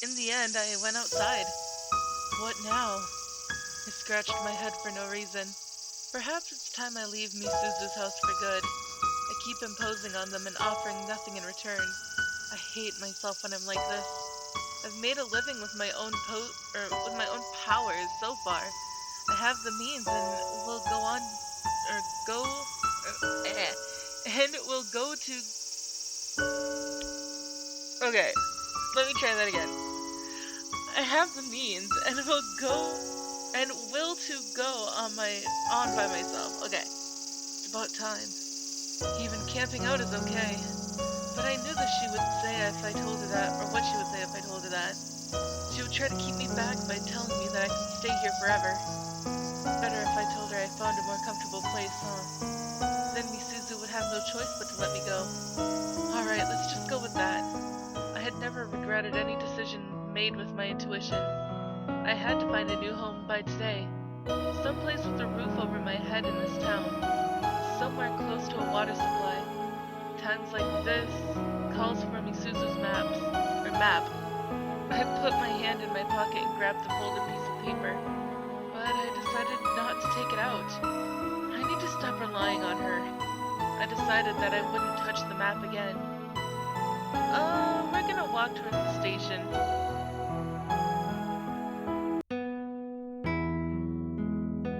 In the end, I went outside. What now? I scratched my head for no reason. Perhaps it's time I leave Misuzu's house for good. I keep imposing on them and offering nothing in return. I hate myself when I'm like this. I've made a living with my own with my own powers so far. I have the means and will go on or go and will go to Okay, let me try that again. I have the means and will to go on by myself. Okay. It's about time. Even camping out is okay. But I knew that she would say if I told her that, or what she would say if I told her that. She would try to keep me back by telling me that I could stay here forever. Better if I told her I found a more comfortable place, huh? Then Misuzu would have no choice but to let me go. Alright, let's just go with that. I had never regretted any decision made with my intuition. I had to find a new home by today. Someplace with a roof over my head in this town. Somewhere close to a water supply. Times like this calls for Misuzu's map. I put my hand in my pocket and grabbed the folded piece of paper. But I decided not to take it out. I need to stop relying on her. I decided that I wouldn't touch the map again. We're gonna walk towards the station.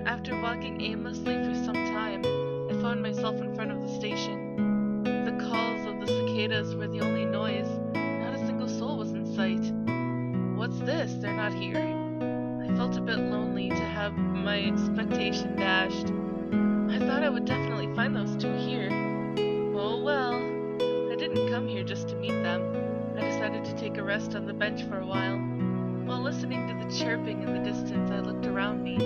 After walking aimlessly for some time, I found myself in front of the station. The calls of the cicadas were the only noise. Not a single soul was in sight. What's this? They're not here. I felt a bit lonely to have my expectation dashed. I thought I would definitely find those two here. Oh well. I didn't come here just to meet them. I decided to take a rest on the bench for a while. While listening to the chirping in the distance, I looked around me.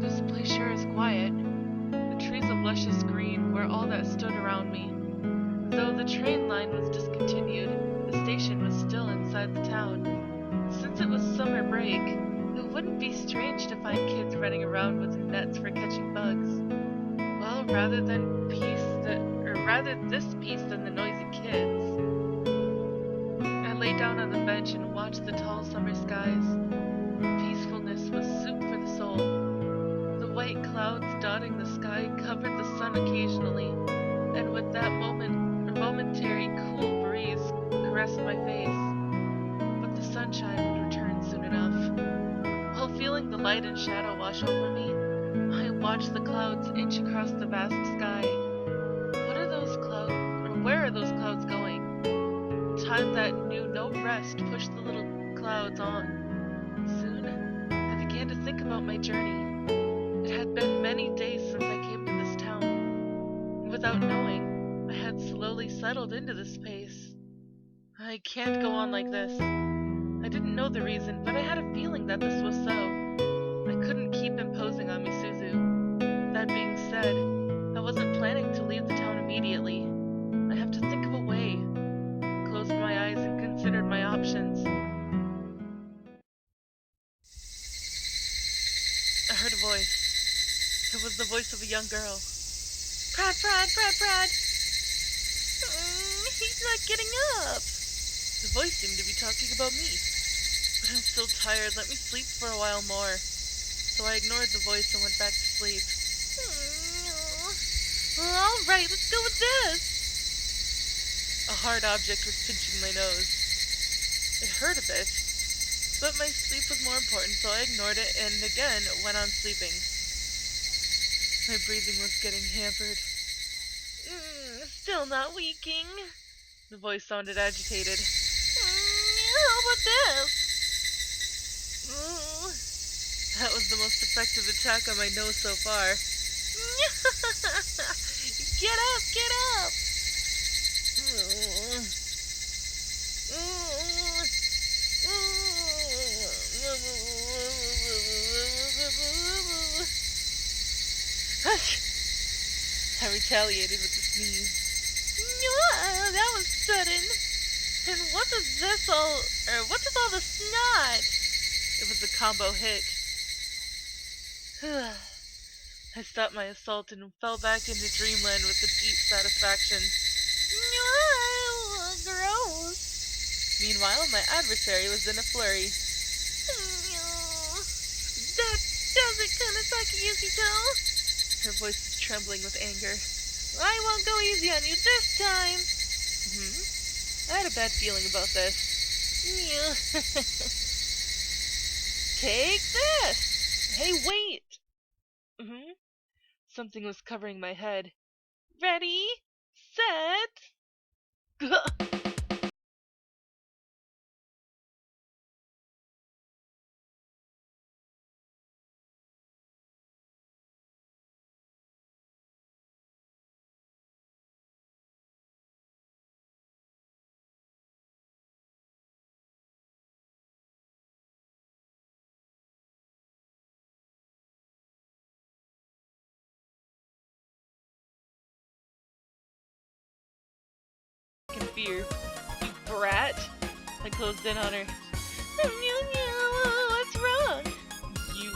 This place sure is quiet. The trees of luscious green were all that stood around me. Though the train line was discontinued, the station was still inside the town. Since it was summer break, it wouldn't be strange to find kids running around with nets for catching bugs. Well, rather this peace than the noisy kids. I lay down on the bench and watched the tall summer skies. Peacefulness was soup for the soul. The white clouds dotting the sky covered the sun occasionally, and with that momentary cool breeze caressed my face. But the sunshine would return soon enough. While feeling the light and shadow wash over me, I watched the clouds inch across the vast sky. Where are those clouds going? Time that knew no rest pushed the little clouds on. Soon, I began to think about my journey. It had been many days since I came to this town. Without knowing, I had slowly settled into this pace. I can't go on like this. I didn't know the reason, but I had a feeling that this was so. I couldn't keep imposing on Misuzu. That being said, I wasn't planning to leave the town immediately. I have to think of a way. I closed my eyes and considered my options. I heard a voice. It was the voice of a young girl. Brad! He's not getting up! The voice seemed to be talking about me. But I'm still tired. Let me sleep for a while more. So I ignored the voice and went back to sleep. Alright, let's go with this! A hard object was pinching my nose. It hurt a bit, but my sleep was more important, so I ignored it and again went on sleeping. My breathing was getting hampered. Still not leaking. The voice sounded agitated. How about this? That was the most effective attack on my nose so far. Get up! I retaliated with a sneeze. That was sudden. And what is all the snot? It was a combo hit. I stopped my assault and fell back into dreamland with a deep satisfaction. Gross. Meanwhile, my adversary was in a flurry. That does it, Kanasaki Yukito. Her voice was trembling with anger. I won't go easy on you this time. I had a bad feeling about this. Take this! Hey, wait! Something was covering my head. Ready? Set! In fear. You brat! I closed in on her. What's wrong? You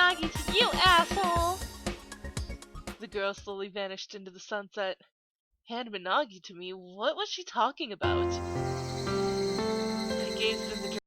Nagi to you, asshole! The girl slowly vanished into the sunset. Hand Minagi to me? What was she talking about? I gazed in the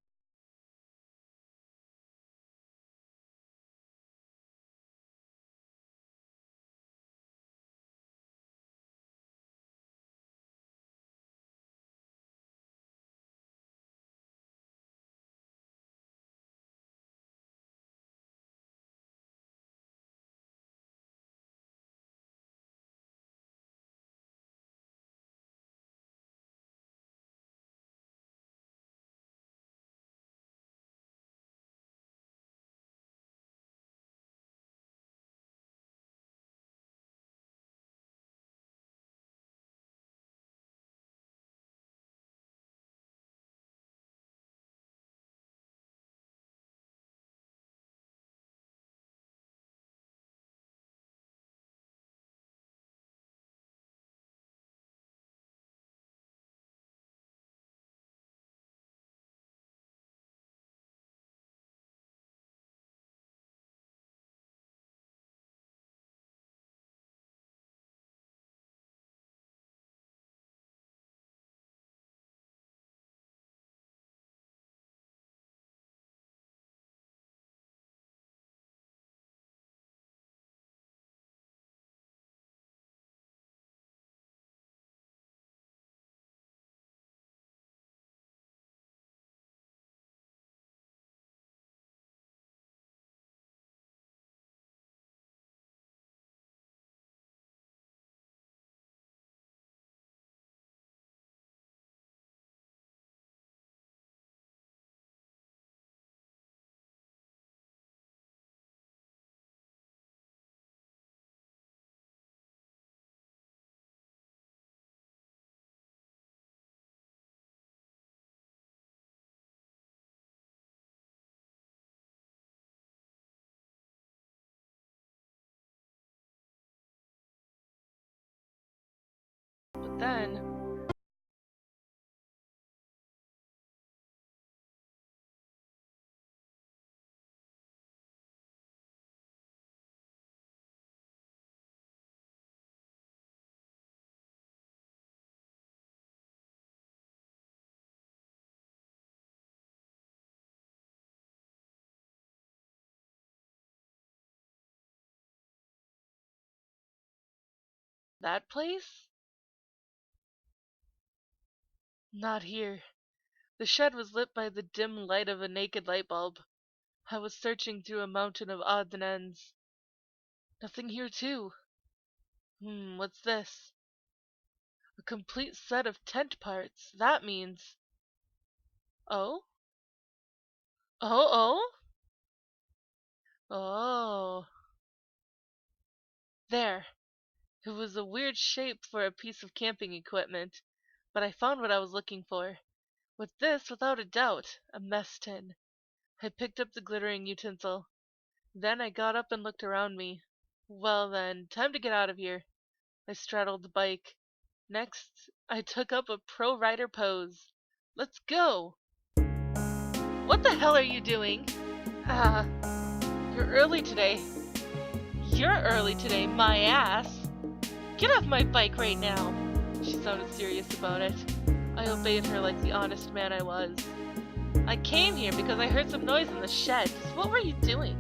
But then, that place? Not here. The shed was lit by the dim light of a naked light bulb. I was searching through a mountain of odds and ends. Nothing here, too. What's this? A complete set of tent parts. That means. Oh? Oh, oh? Oh. There. It was a weird shape for a piece of camping equipment, but I found what I was looking for. With this, without a doubt, a mess tin. I picked up the glittering utensil. Then I got up and looked around me. Well then, time to get out of here. I straddled the bike. Next, I took up a pro rider pose. Let's go! What the hell are you doing? Ah, you're early today. You're early today, my ass. Get off my bike right now. She sounded serious about it. I obeyed her like the honest man I was. I came here because I heard some noise in the shed. What were you doing?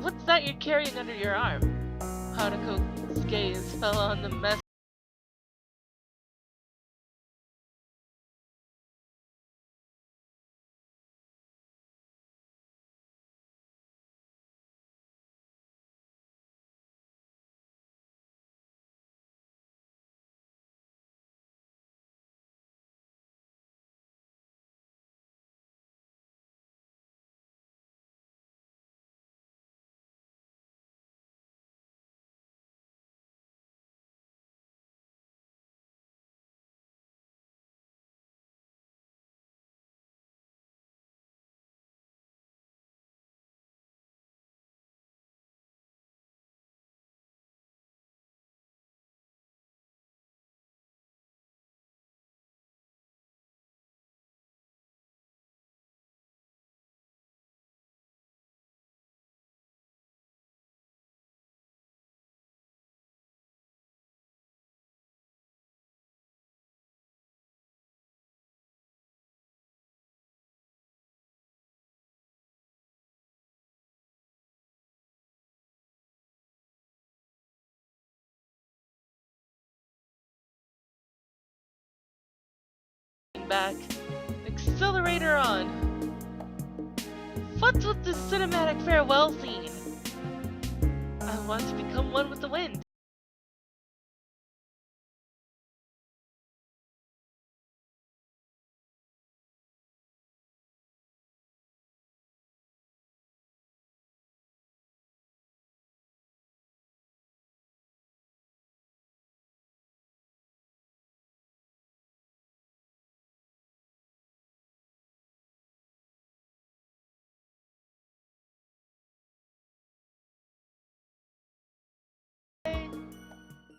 What's that you're carrying under your arm? Hanako's gaze fell on the mess back. Accelerator on. What's with this cinematic farewell scene? I want to become one with the wind.